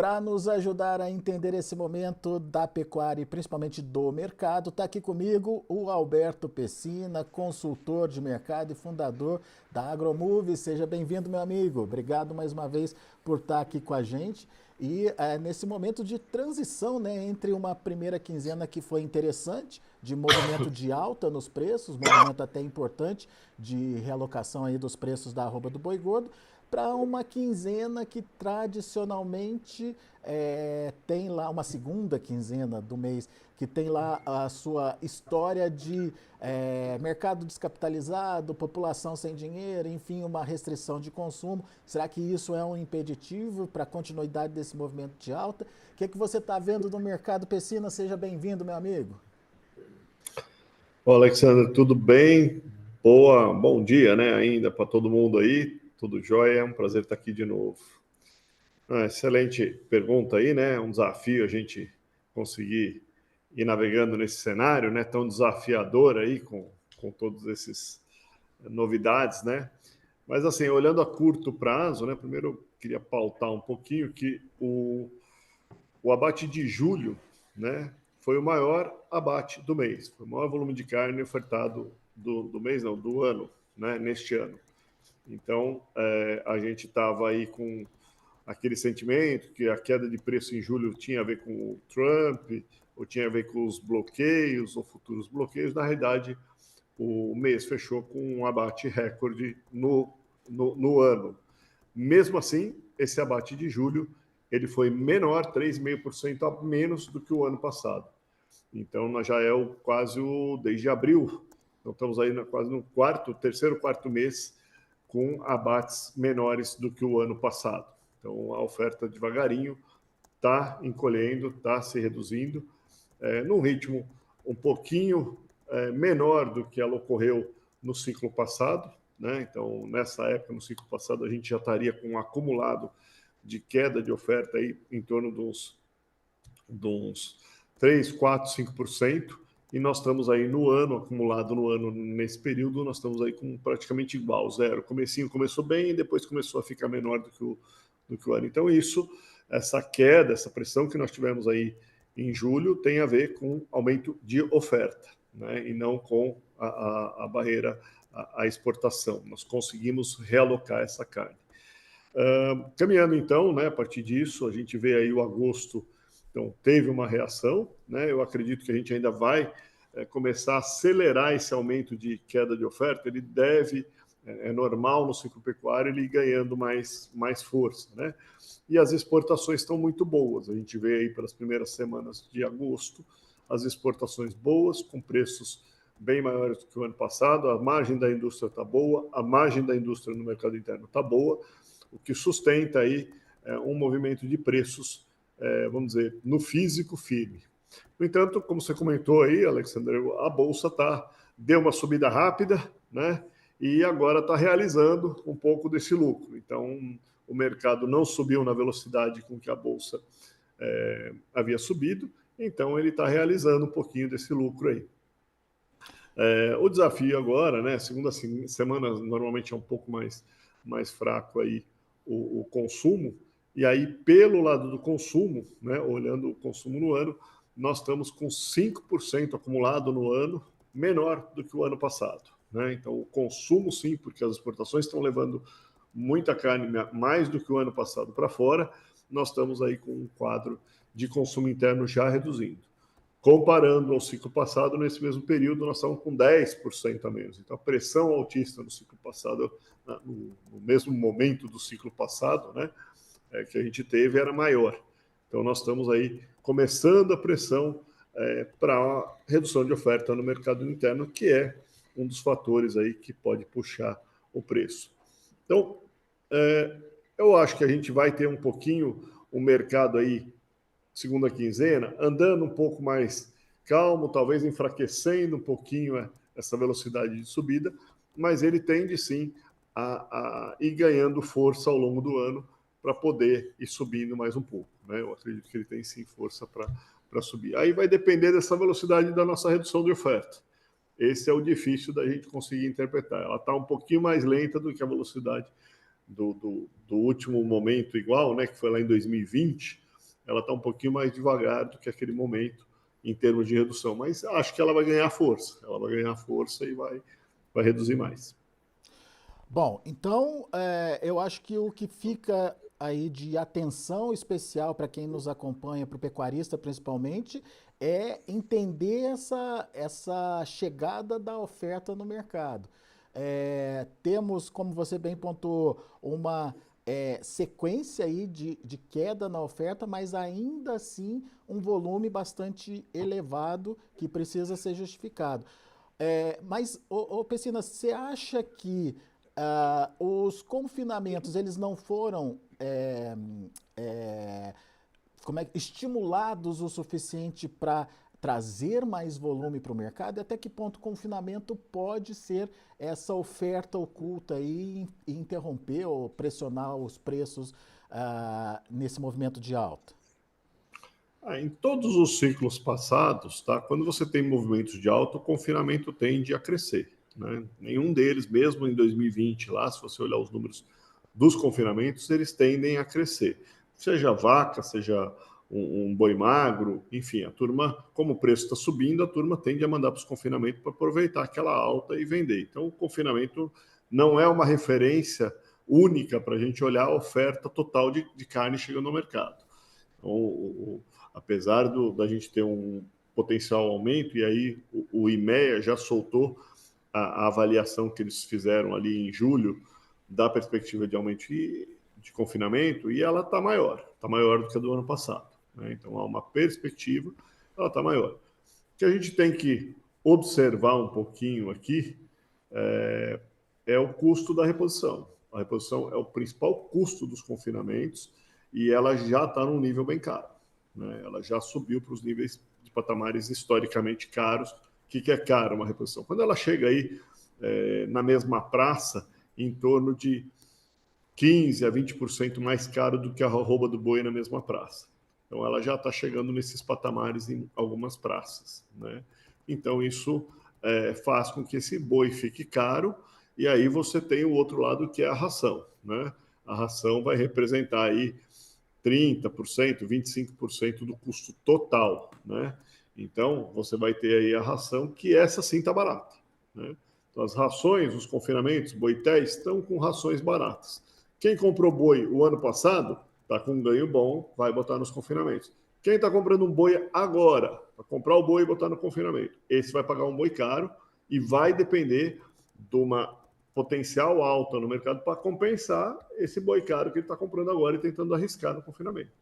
Para nos ajudar a entender esse momento da pecuária e principalmente do mercado, está aqui comigo o Alberto Pessina, consultor de mercado e fundador da Agromove. Seja bem-vindo, meu amigo. Obrigado mais uma vez por estar aqui com a gente. E nesse momento de transição, né, entre uma primeira quinzena que foi interessante, de movimento de alta nos preços, movimento até importante de realocação aí dos preços da arroba do boi gordo, para uma quinzena que tradicionalmente tem lá uma segunda quinzena do mês, que tem lá a sua história de mercado descapitalizado, população sem dinheiro, enfim, uma restrição de consumo. Será que isso é um impeditivo para a continuidade desse movimento de alta? O que é que você está vendo no mercado, Pessina? Seja bem-vindo, meu amigo. Olá, Alexandre, tudo bem? Bom dia, né, ainda para todo mundo aí, tudo jóia, é um prazer estar aqui de novo. Excelente pergunta aí, né, um desafio a gente conseguir ir navegando nesse cenário, né, tão desafiador aí com todos esses novidades, né, mas assim, olhando a curto prazo, né, primeiro eu queria pautar um pouquinho que o abate de julho, né, foi o maior abate do mês, foi o maior volume de carne ofertado do mês, não, do ano, né, neste ano. Então, a gente estava aí com aquele sentimento que a queda de preço em julho tinha a ver com o Trump, ou tinha a ver com os bloqueios, ou futuros bloqueios. Na realidade, o mês fechou com um abate recorde no ano. Mesmo assim, esse abate de julho ele foi menor, 3,5% a menos do que o ano passado. Então, nós já desde abril, então estamos aí quase no terceiro, quarto mês com abates menores do que o ano passado. Então, a oferta devagarinho está encolhendo, está se reduzindo, num ritmo um pouquinho menor do que ela ocorreu no ciclo passado, né? Então, nessa época, no ciclo passado, a gente já estaria com um acumulado de queda de oferta aí em torno de uns 3, 4, 5%, e nós estamos aí no ano, acumulado no ano, nesse período, nós estamos aí com praticamente igual, zero. O comecinho começou bem e depois começou a ficar menor do que o ano. Então, essa queda, essa pressão que nós tivemos aí em julho tem a ver com aumento de oferta, né? E não com a barreira à exportação. Nós conseguimos realocar essa carne. Caminhando então, né, a partir disso, a gente vê aí o agosto, então teve uma reação, né? Eu acredito que a gente ainda vai começar a acelerar esse aumento de queda de oferta. Ele deve, é normal no ciclo pecuário, ele ir ganhando mais força, né? E as exportações estão muito boas. A gente vê aí pelas primeiras semanas de agosto as exportações boas, com preços bem maiores do que o ano passado. A margem da indústria está boa, a margem da indústria no mercado interno está boa, o que sustenta aí um movimento de preços, vamos dizer, no físico firme. No entanto, como você comentou aí, Alexandre, a Bolsa deu uma subida rápida, né? E agora está realizando um pouco desse lucro. Então, o mercado não subiu na velocidade com que a Bolsa havia subido, então ele está realizando um pouquinho desse lucro aí. O desafio agora, né? Segunda semana normalmente é um pouco mais fraco aí o consumo, e aí pelo lado do consumo, né, olhando o consumo no ano, nós estamos com 5% acumulado no ano, menor do que o ano passado, né? Então o consumo sim, porque as exportações estão levando muita carne, mais do que o ano passado para fora, nós estamos aí com um quadro de consumo interno já reduzindo. Comparando ao ciclo passado, nesse mesmo período, nós estávamos com 10% a menos. Então, a pressão altista no ciclo passado, no mesmo momento do ciclo passado, né, que a gente teve, era maior. Então, nós estamos aí começando a pressão para a redução de oferta no mercado interno, que é um dos fatores aí que pode puxar o preço. Então, eu acho que a gente vai ter um pouquinho o mercado aí segunda quinzena, andando um pouco mais calmo, talvez enfraquecendo um pouquinho essa velocidade de subida, mas ele tende sim a ir ganhando força ao longo do ano para poder ir subindo mais um pouco, né? Eu acredito que ele tem sim força para subir. Aí vai depender dessa velocidade da nossa redução de oferta. Esse é o difícil da gente conseguir interpretar. Ela está um pouquinho mais lenta do que a velocidade do último momento igual, né, que foi lá em 2020, ela está um pouquinho mais devagar do que aquele momento em termos de redução, mas acho que ela vai ganhar força, e vai reduzir mais. Bom, então eu acho que o que fica aí de atenção especial para quem nos acompanha, para o pecuarista principalmente, é entender essa chegada da oferta no mercado. Temos, como você bem pontuou, uma sequência aí de queda na oferta, mas ainda assim um volume bastante elevado que precisa ser justificado. Mas, Pessina, você acha que os confinamentos eles não foram é, estimulados o suficiente para trazer mais volume para o mercado? E até que ponto o confinamento pode ser essa oferta oculta aí e interromper ou pressionar os preços nesse movimento de alta? Em todos os ciclos passados, tá? Quando você tem movimentos de alta, o confinamento tende a crescer. Né? Nenhum deles, mesmo em 2020, lá, se você olhar os números dos confinamentos, eles tendem a crescer. Seja vaca, seja um boi magro, enfim, a turma, como o preço está subindo, a turma tende a mandar para os confinamentos para aproveitar aquela alta e vender. Então, o confinamento não é uma referência única para a gente olhar a oferta total de carne chegando ao mercado. Então, apesar da gente ter um potencial aumento, e aí o IMEA já soltou a avaliação que eles fizeram ali em julho da perspectiva de aumento de confinamento, e ela está maior do que a do ano passado. Né? Então, há uma perspectiva, ela está maior. O que a gente tem que observar um pouquinho aqui é o custo da reposição. A reposição é o principal custo dos confinamentos e ela já está num nível bem caro. Né? Ela já subiu para os níveis de patamares historicamente caros. O que é caro uma reposição? Quando ela chega aí na mesma praça, em torno de 15% a 20% mais caro do que a arroba do boi na mesma praça. Então, ela já está chegando nesses patamares em algumas praças. Né? Então, isso faz com que esse boi fique caro, e aí você tem o outro lado, que é a ração. Né? A ração vai representar aí 30%, 25% do custo total. Né? Então, você vai ter aí a ração, que essa sim está barata. Né? Então, as rações, os confinamentos, boitéis, estão com rações baratas. Quem comprou boi o ano passado, está com um ganho bom, vai botar nos confinamentos. Quem está comprando um boi agora, para comprar o boi e botar no confinamento, esse vai pagar um boi caro e vai depender de uma potencial alta no mercado para compensar esse boi caro que ele está comprando agora e tentando arriscar no confinamento.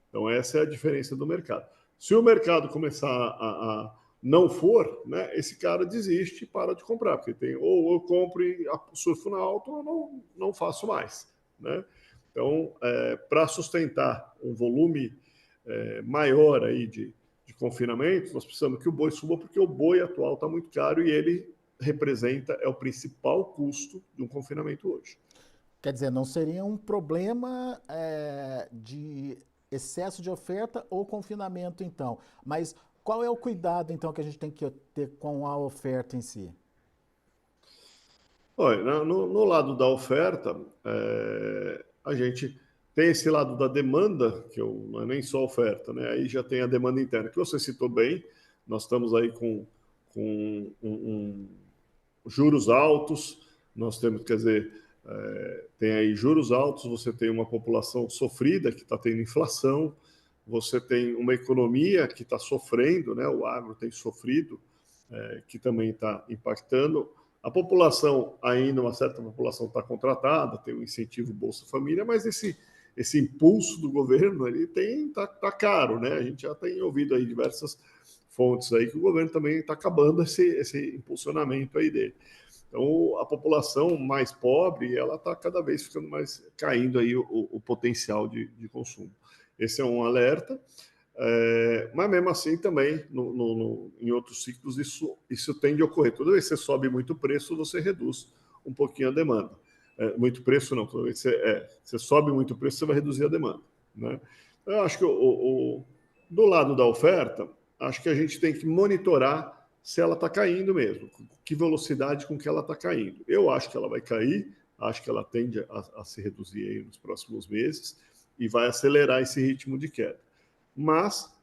Então, essa é a diferença do mercado. Se o mercado começar a não for, né, esse cara desiste e para de comprar, porque tem ou eu compro e surfo na alta ou não faço mais. Né? Então, para sustentar um volume maior aí de confinamento, nós precisamos que o boi suba, porque o boi atual está muito caro e ele é o principal custo de um confinamento hoje. Quer dizer, não seria um problema de excesso de oferta ou confinamento, então. Mas qual é o cuidado, então, que a gente tem que ter com a oferta em si? Olha, no lado da oferta, a gente tem esse lado da demanda, que não é nem só oferta, né? Aí já tem a demanda interna, que você citou bem. Nós estamos aí com juros altos, nós temos, quer dizer, tem aí juros altos, você tem uma população sofrida que está tendo inflação, você tem uma economia que está sofrendo, né? O agro tem sofrido, que também está impactando. A população, ainda uma certa população está contratada, tem um incentivo Bolsa Família, mas esse impulso do governo ele tá caro, né? A gente já tem ouvido aí diversas fontes aí que o governo também está acabando esse impulsionamento aí dele. Então, a população mais pobre, ela está cada vez ficando mais caindo aí o potencial de consumo. Esse é um alerta. Mas mesmo assim também em outros ciclos isso tende a ocorrer. Toda vez que você sobe muito o preço, você reduz um pouquinho a demanda. Muito preço não, toda vez que você sobe muito o preço, você vai reduzir a demanda. Né? Eu acho que do lado da oferta, acho que a gente tem que monitorar se ela está caindo mesmo, que velocidade com que ela está caindo. Eu acho que ela vai cair, acho que ela tende a se reduzir aí nos próximos meses e vai acelerar esse ritmo de queda. mas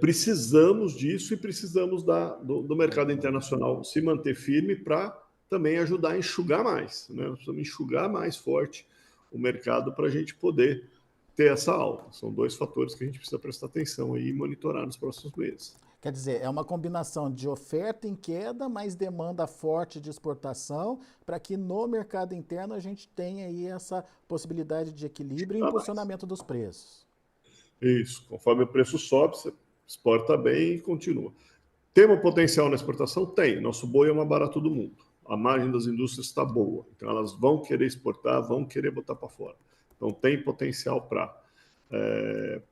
precisamos disso e precisamos do mercado internacional se manter firme para também ajudar a enxugar mais, né? Nós precisamos enxugar mais forte o mercado para a gente poder ter essa alta. São dois fatores que a gente precisa prestar atenção e monitorar nos próximos meses. Quer dizer, é uma combinação de oferta em queda, mais demanda forte de exportação, para que no mercado interno a gente tenha aí essa possibilidade de equilíbrio e impulsionamento dos preços. Isso, conforme o preço sobe, você exporta bem e continua. Tem um potencial na exportação? Tem. Nosso boi é o mais barato do mundo. A margem das indústrias está boa. Então, elas vão querer exportar, vão querer botar para fora. Então, tem potencial para.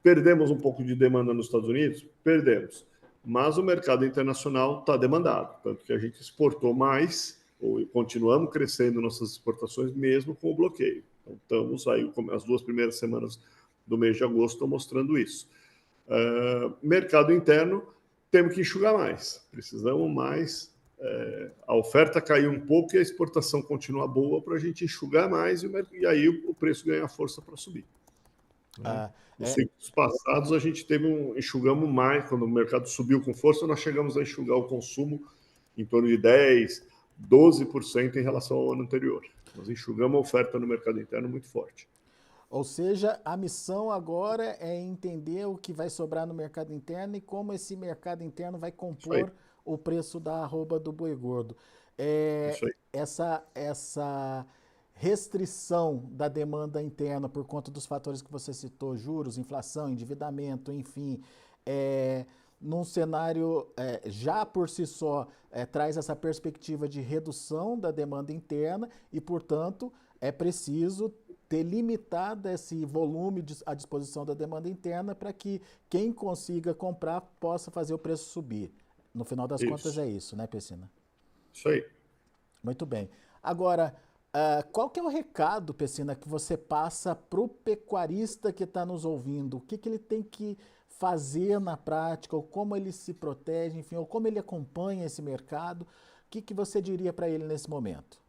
Perdemos um pouco de demanda nos Estados Unidos? Perdemos. Mas o mercado internacional está demandado. Tanto que a gente exportou mais, ou continuamos crescendo nossas exportações, mesmo com o bloqueio. Então, estamos aí, as 2 primeiras semanas do mês de agosto estão mostrando isso. Mercado interno, temos que enxugar mais, precisamos mais. A oferta caiu um pouco e a exportação continua boa para a gente enxugar mais e aí o preço ganha força para subir. Nos ciclos passados, a gente enxugamos mais, quando o mercado subiu com força, nós chegamos a enxugar o consumo em torno de 10%, 12% em relação ao ano anterior. Nós enxugamos a oferta no mercado interno muito forte. Ou seja, a missão agora é entender o que vai sobrar no mercado interno e como esse mercado interno vai compor o preço da arroba do boi gordo. Essa restrição da demanda interna por conta dos fatores que você citou, juros, inflação, endividamento, enfim, num cenário já por si só traz essa perspectiva de redução da demanda interna e, portanto, é preciso ter limitado esse volume à disposição da demanda interna para que quem consiga comprar possa fazer o preço subir. No final das contas é isso, né, Pecina? Isso aí. Muito bem. Agora, qual que é o recado, Pecina, que você passa para o pecuarista que está nos ouvindo? O que ele tem que fazer na prática, ou como ele se protege, enfim, ou como ele acompanha esse mercado? O que você diria para ele nesse momento?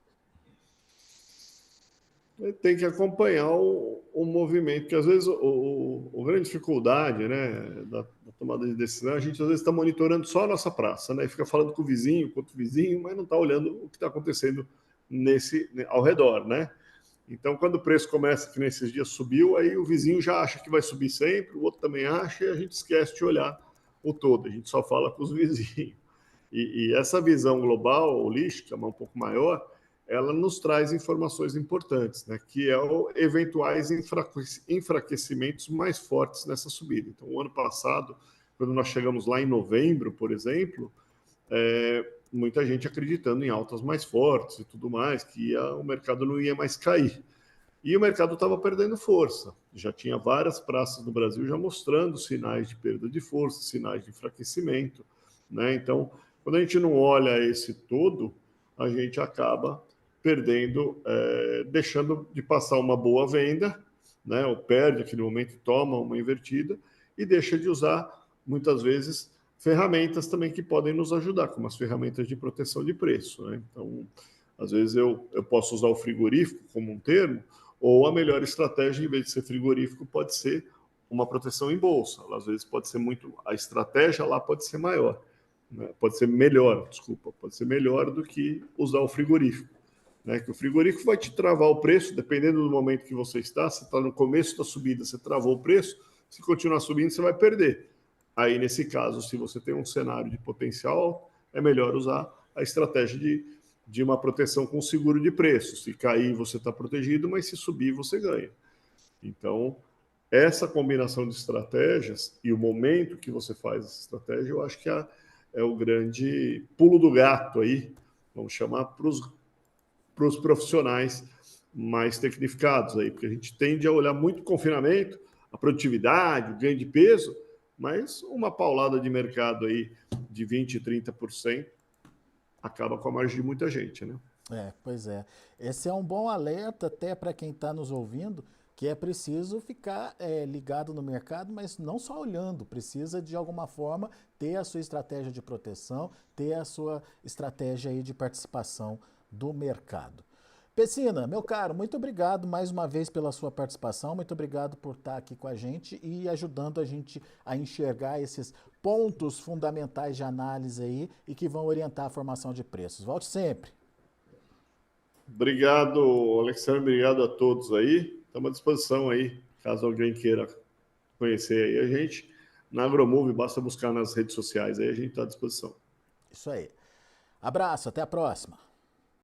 Tem que acompanhar o movimento, porque às vezes a grande dificuldade, né, da tomada de decisão, a gente às vezes está monitorando só a nossa praça, né, e fica falando com o vizinho, com outro vizinho, mas não está olhando o que está acontecendo ao redor, né? Então, quando o preço começa, que nesses dias subiu, aí o vizinho já acha que vai subir sempre, o outro também acha, e a gente esquece de olhar o todo, a gente só fala com os vizinhos. E essa visão global, holística, mas um pouco maior, ela nos traz informações importantes, né, que é eventuais enfraquecimentos mais fortes nessa subida. Então, o ano passado, quando nós chegamos lá em novembro, por exemplo, muita gente acreditando em altas mais fortes e tudo mais, que o mercado não ia mais cair. E o mercado estava perdendo força. Já tinha várias praças no Brasil já mostrando sinais de perda de força, sinais de enfraquecimento, né? Então, quando a gente não olha esse todo, a gente acaba perdendo, deixando de passar uma boa venda, né? Ou perde aquele momento, toma uma invertida e deixa de usar, muitas vezes, ferramentas também que podem nos ajudar, como as ferramentas de proteção de preço, né? Então, às vezes eu posso usar o frigorífico como um termo, ou a melhor estratégia, em vez de ser frigorífico, pode ser uma proteção em bolsa. Às vezes pode ser a estratégia lá pode ser maior, né? Pode ser melhor, pode ser melhor do que usar o frigorífico, né? Que o frigorífico vai te travar o preço, dependendo do momento que você está no começo da subida, você travou o preço, se continuar subindo, você vai perder. Aí, nesse caso, se você tem um cenário de potencial, é melhor usar a estratégia de uma proteção com seguro de preço. Se cair, você está protegido, mas se subir, você ganha. Então, essa combinação de estratégias e o momento que você faz essa estratégia, eu acho que é o grande pulo do gato aí, vamos chamar, para os profissionais mais tecnificados aí, porque a gente tende a olhar muito o confinamento, a produtividade, o ganho de peso, mas uma paulada de mercado aí de 20%, 30% acaba com a margem de muita gente, né? Pois é. Esse é um bom alerta até para quem está nos ouvindo, que é preciso ficar ligado no mercado, mas não só olhando, precisa de alguma forma ter a sua estratégia de proteção, ter a sua estratégia aí de participação do mercado. Pessina, meu caro, muito obrigado mais uma vez pela sua participação, muito obrigado por estar aqui com a gente e ajudando a gente a enxergar esses pontos fundamentais de análise aí e que vão orientar a formação de preços. Volte sempre. Obrigado, Alexandre, obrigado a todos aí. Estamos à disposição aí, caso alguém queira conhecer aí a gente. Na Agromove, basta buscar nas redes sociais aí, a gente está à disposição. Isso aí. Abraço, até a próxima.